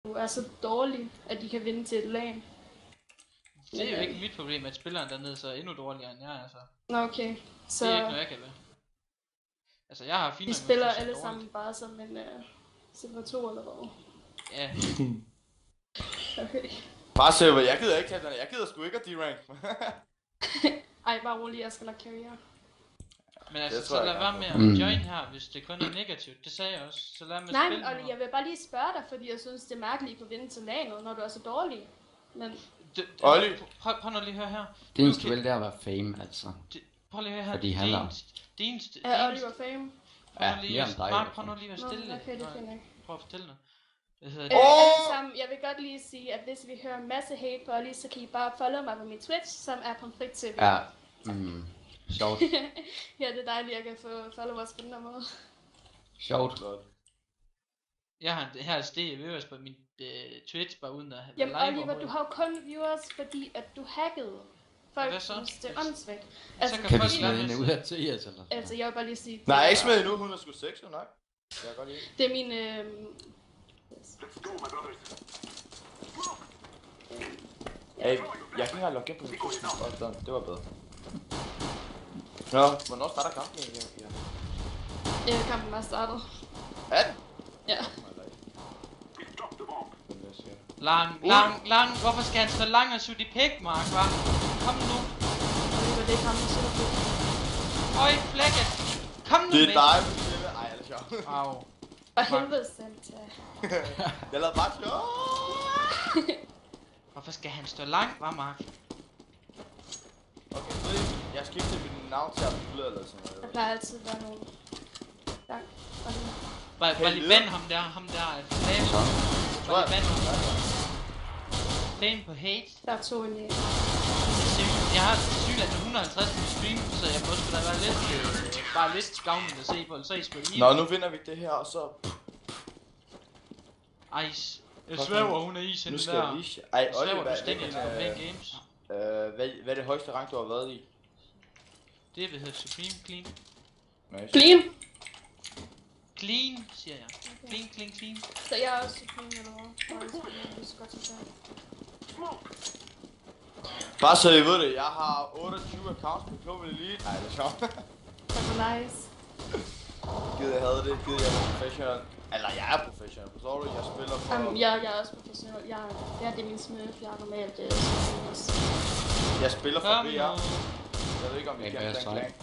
du er så dårlig, at de kan vinde til et lag. Det er jo ikke mit problem, at spilleren dernede så er endnu dårligere end jeg, altså. Nå, okay. Så det er ikke noget, jeg kan være. Altså, jeg har fint. Vi spiller alle sammen bare som en Silver 2 eller hvad? Ja. Okay. Bare Silver, jeg gider ikke tage den. Jeg gider sgu ikke at D-rank. Ej, bare rolig, jeg skal nok carry jer. Men altså, så lad være med at join her, hvis det kun er negativt. Det sagde jeg også. Så lad mig spille. Nej, Olli, jeg vil bare lige spørge dig, fordi jeg synes, det er mærkeligt, at du vinde til laget, når du er så dårlig. Men... Olli! Prøv nu lige at høre her. Det eneste vel der var fame, altså. Prøv lige at høre her. Fordi han det eneste... Er Oliver fame? Ja, mere end dig. Prøv nu lige at være stille. Okay, det finder jeg. Prøv at fortælle noget. Jeg vil godt lige sige, at hvis vi hører en masse hate på Olli, så kan I bare follow mig på min Twitch, som er Pomfrit TV. Ja, sjovt. Ja, det er dejligt, at jeg kan få followers på den her måde. Sjovt. Jeg har her sted viewers på min Twitch, bare uden at have live. Jamen Oliver, du har jo kun viewers, fordi at du hackede. Folk synes, det er åndssvagt. Altså, kan vi smide hende ud af til os, eller? Altså, jeg vil bare lige sige... Nej, ikke smide endnu, hun er sgu 6, nok. Jeg kan godt lide. Det er min... Hey, jeg kan ikke have logget på min Twitch. Det var bedre. Nå, hvornår starter kampen egentlig? Ja, kampen er startet. Er den? Ja. Lang. Hvorfor skal han så lang og sutte i pæk, Mark, hva? Kom nu. Det er kampen, så Høj, flækket. Kom nu med. Det er dig, Michelle. Ej, jeg er sjov. Au. For helvede, Santa. Jeg lavede bare sjov. Hvorfor skal han stå langt, hva, Mark? Okay, så jeg skifter mit navn til Abdullah eller sådan noget. Jeg plejer altid at være nogen. Tak. Bare lige vand ham der flash. Bare lige vand ham der. Flame på hate. Der er 2 i. Jeg har sygeland med 150 på stream, så jeg må sgu da være lidt, bare lidt gavnligt at se på, så I skulle lige... Nå, nu vinder vi det her, og så... Ice. Jeg svæver, hun er is hende der. Nu skal jeg vise... Ej, Olli, hvad er det højeste rank, du har været i? Det vil hedde Supreme Clean. Nice. Clean? Clean, siger jeg. Okay. Clean. Så jeg er også Supreme eller hvad? Bare så I ved det, jeg har 28 accounts på Global Elite. Ej, det er sjovt. Det var nice. Gid jeg havde det, gid jeg var professional. Eller jeg er professional, forstår du? Jeg spiller for... Jeg er også professional. Det er min smøf, jeg er normalt Jeg spiller for VR. Jeg ved ikke om vi kan den klang.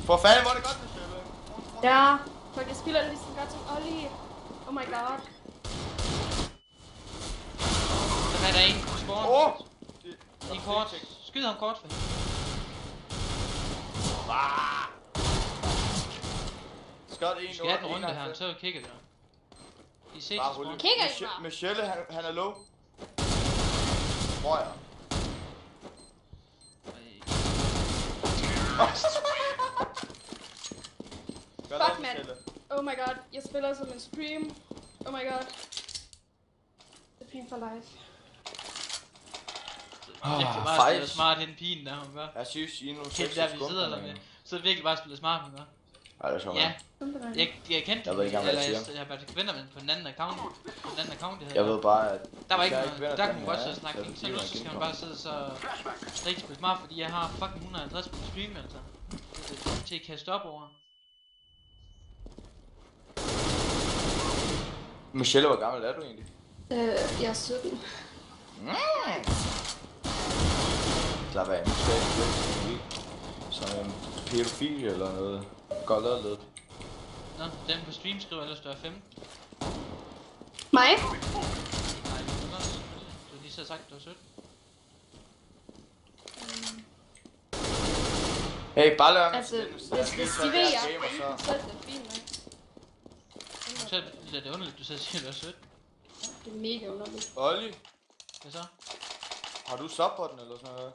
For fanden, hvor er det godt, Michelle. Ja, for jeg spiller det ligesom godt som Olli. Oh my god. Så er der en på spawn. En kort. Skyd ham kort for hende. Skød en skal have den runde her, så kigger der. I ses spawn. Kigger I bare? Michelle, han er low. Tror jeg. Fuck man. Oh my god, jeg spiller som en stream. Oh my god. Supreme for life. Det er bare spille smart hende pigen der, hun gør. Jeg synes, I nu kæft der, vi sidder der med. Så er det virkelig bare spille smart, hun gør. Ej, det er sjovt. Ja. Jeg kendte jeg ved ikke, hvad jeg siger. Jeg har bare venner med på den anden account. Jeg ved bare, at... Der var ikke noget, der kunne hun godt sidde og snakke. Så nu så skal man bare sidde så rigtig spille smart, fordi jeg har fucking 150 på stream, altså. Til at kaste op over. Michelle, hvor gammel er du egentlig? Jeg er 17. Slap af, som en pædofil eller noget. Godt lavet lidt. Nå, den på stream skriver ellers, du er 15. Mig? Nej, du har lige så sagt, du er 17. Hey, bare lad altså, hvis de ved, jeg er så er det fint, nok. Det er underligt, du siger, at du er 17. Det er mega underligt. Olli? Hvad så? Har du subbutton eller sådan noget?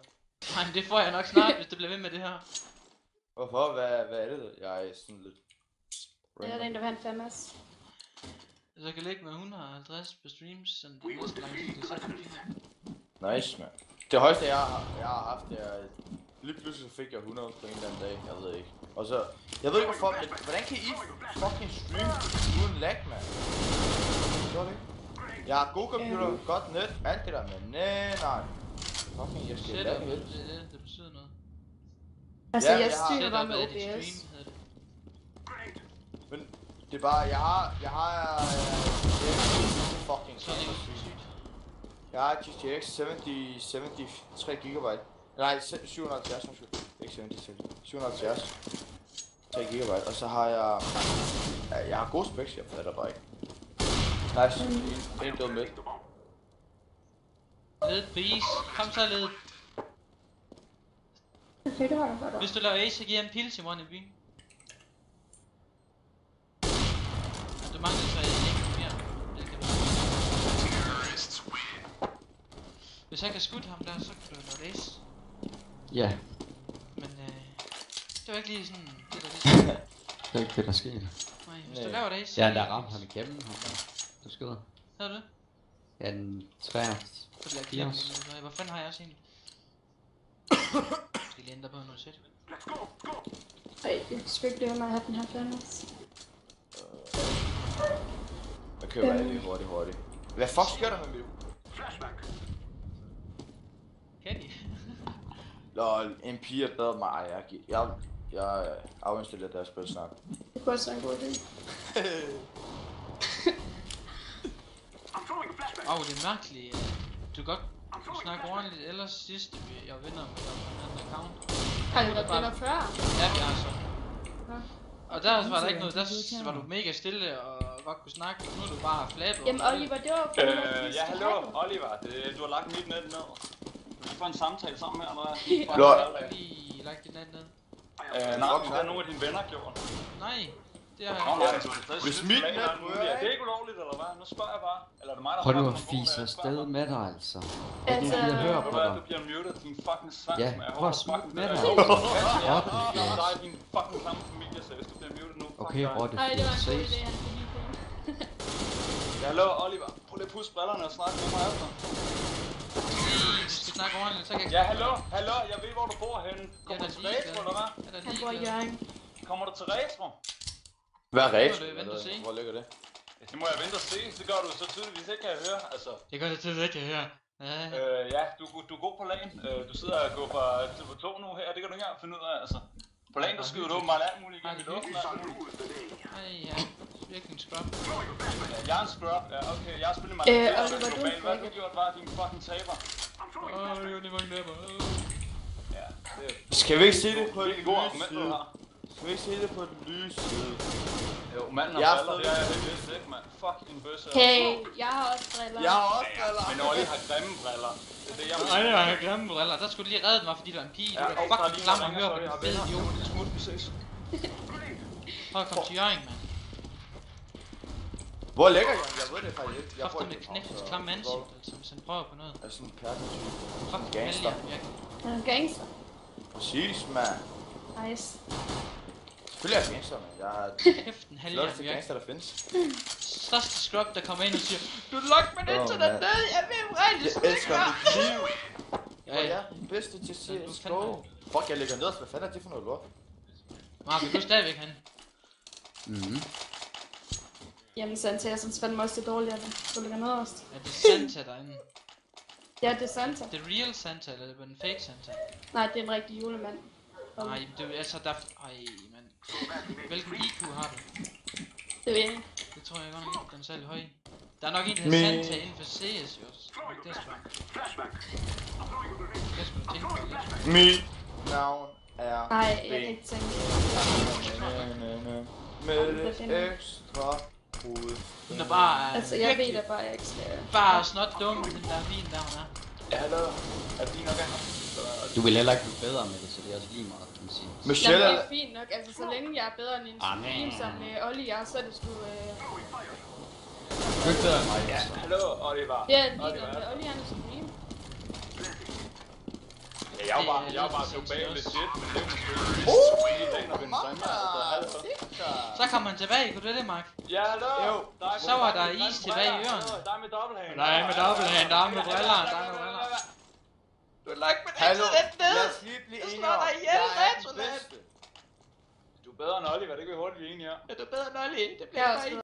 Nej, men det får jeg nok snart, hvis det bliver ved med det her. Hvorfor? Hvad er det? Jeg er sådan lidt... Det er der en, der vil have en famas. Så kan ligge med 150 på streams, sådan det næste lang tid, det er nice, man. Det højeste jeg har haft, det er... Lige pludselig fik jeg 100 på en eller anden dag, jeg ved ikke. Og så... Jeg ved ikke hvorfor, men hvordan kan I fucking streame uden lag, mand? Så det ikke? Jeg har god computer, godt net, alt det der, men nej. Fucking, jeg skal lade helt. Det betyder noget. Altså, Ja, jeg jeg har- styrer bare med Setup af dit OBS. stream, hedder det. Men det er bare, jeg har fucking Så er det ikke stream. sygt. Jeg har GTX 73 GB. Nej, 770, ikke 77. 770. 3 GB, og så har jeg har gode specs, jeg fatter bare ikke. Nice, en død midt. Led please. Kom så led. Okay, det var da godt. Hvis du laver ace, så giver jeg en pil til One i byen. Men du mangler så ikke mere. Det kan du. Hvis jeg kan skudt ham der, så kan du lave ace. Ja, Men det var ikke lige sådan det der ligesom. det er ikke det, der sker. Nej, hvis du laver et ace, så Ja, der ramt ham i kæmmen, ham der. Du skyder. havde du det? Ja, den 3. Så bliver jeg klædt. Hvor fanden har jeg også en? Skal lige ændre på noget sæt. Ej, det skal ikke blive med at have den her fandens. Jeg køber alle hurtigt. Hvad fuck sker der med mit? Kan de? Lol, en pige er bedre end mig. Jeg afinstallerer deres spilsnak. Det kunne også være en god idé. Det er mærkeligt. Du kan godt snakke ordentligt, ellers sidst jeg vinder med en anden account. Har det været vinder før? Ja, vi har så. Nå. Og der var der ikke noget, der var du mega stille og godt kunne snakke, nu er du bare flappet. Jamen Oliver, det var fordi, Ja, hallo, Oliver. Du har lagt mit net ned. Du kan få en samtale sammen med andre. Jeg lige lagt dit net ned. Nej, men det har nogle af dine venner gjort. Nej, det har jeg Nå, ikke. nej, du har stadig Hvis snydt mit med net alt muligt. rører, Er det ikke ulovligt, eller hvad? Nu spørger jeg bare. Eller er det mig, der Prøv nu har at haft fise nogle afsted gode med dig, altså. Altså- Jeg hører på Du dig. bliver muted, din fucking svans. Ja, med. Jeg prøv at håber smutte fucking, med det dig. er- Rotte, Jeg har ja. dig i din fucking klamme familie, så hvis du bliver muted nu. fuck Okay, dig. Rotte, Ej, det var en god ses. idé, han kunne lide det. Ja, hallo, Oliver. Prøv lige at pusse brillerne og snakke med mig efter. Vi skal snakke ordentligt, så kan jeg Ja, hallo, jeg ved, hvor du bor henne. Jeg Kommer er du da til Retro, eller hvad? Jeg er da Han bor i ligeglad. Jørgen. Kommer du til Retro? Hvad er ret? Det må du vente og se. Hvor ligger det? Ja, det må jeg vente og se, det gør du så tydeligvis ikke, kan jeg høre. Altså, Det gør det til ikke her. ja, du er god på lagen. Du sidder og går fra TV2 nu her, det kan du ikke engang finde ud af, altså. På lagen, der skyder du åbenbart alt muligt igennem i luften. Nej, ja. Virkelig en scrub. Ja, jeg er en scrub, ja, okay. Jeg har spillet mig Oliver, global. du er Hvad har du gjort, var din fucking taber? Det var en læber. Ja, det er Skal vi ikke se det på et virkelig god lys argument, du side? har. Skal vi ikke se det på et lys side? Jo, manden har Jeg er briller, det stadig- er jeg heldigvis ikke, mand. Fuck en bøsse. Hey, jeg har også briller. Jeg har også briller. Men Olli har grimme briller. Det er det, jeg Nej, jeg har glemt briller. Der skulle du lige redde mig, fordi du er en pige. Du er fucking klam og høre på den fede idiot. Smut, vi ses. Prøv at komme til Jørgen, mand. Hvor ligger jeg? Jeg ved det faktisk ikke. Jeg Kræfter bor i med København, knæft så- klam ansigt, altså, hvis han prøver på noget. Jeg er sådan en perletype. Fuck, Gangster. Han er gangster. Præcis, mand. Nice. Selvfølgelig er jeg gangster, mand. Jeg er Kæft, en den halvjern, flotteste Jørgen. gangster, der findes. Største scrub, der kommer ind og siger, du er lagt mit internet mand. ned, jeg vil rigtig Jeg elsker mit liv. Ja, Og jeg ja. er den bedste til Men du CSGO. Fuck, jeg ligger ned. Hvad fanden er det for noget lort? Mark, du er stadigvæk han. Mhm. Jamen, Santa, jeg synes fandme også, det er dårligt, at du ligger nederst. Er det Santa derinde? Ja, det er Santa. Det er real Santa, eller er det en fake Santa? Nej, det er en rigtig julemand. Nej, det er altså der... Ej, mand. Hvilken IQ har du? Det ved jeg ikke. Det tror jeg godt ikke, den er særlig høj. Der er nok en, der Men- hedder Santa inden for CS, jo. Det er svært. Jeg skulle tænke på det. Mit navn er... Nej, jeg kan ikke tænke. Med et ekstra hoved. Hun er bare... Altså, jeg ved da bare, at jeg ikke skal... Bare snot dum, den der vin der, hun er. Ja, hallo. Er det nok af ham? Du vil heller ikke blive bedre med det, så det er også lige meget, kan man sige. Michelle Jamen, det er... er fint nok. Altså, så længe jeg er bedre end en stream som Olli er, så er det sgu... Du er ikke bedre end mig, Ja, hallo, Oliver. Ja, lige med Olli han er stream. Ja, jeg er jo bare global legit, men det er jo måske lige det, når vi er Så kommer han tilbage, kunne du det, Mark? Ja, hallo. Så var der is tilbage i ørerne. Der er med dobbelthand. Nej, med dobbelthand, der er med briller, der er med briller. Du har lagt mit Hallo, internet ned! lad os lige blive Jeg enige slår om, dig ihjel, jeg er den Retroland. bedste. bedre end Oliver, det kan vi hurtigt blive enige om. Ja, du er bedre end Olli. Det bliver Jeg er bare også ikke.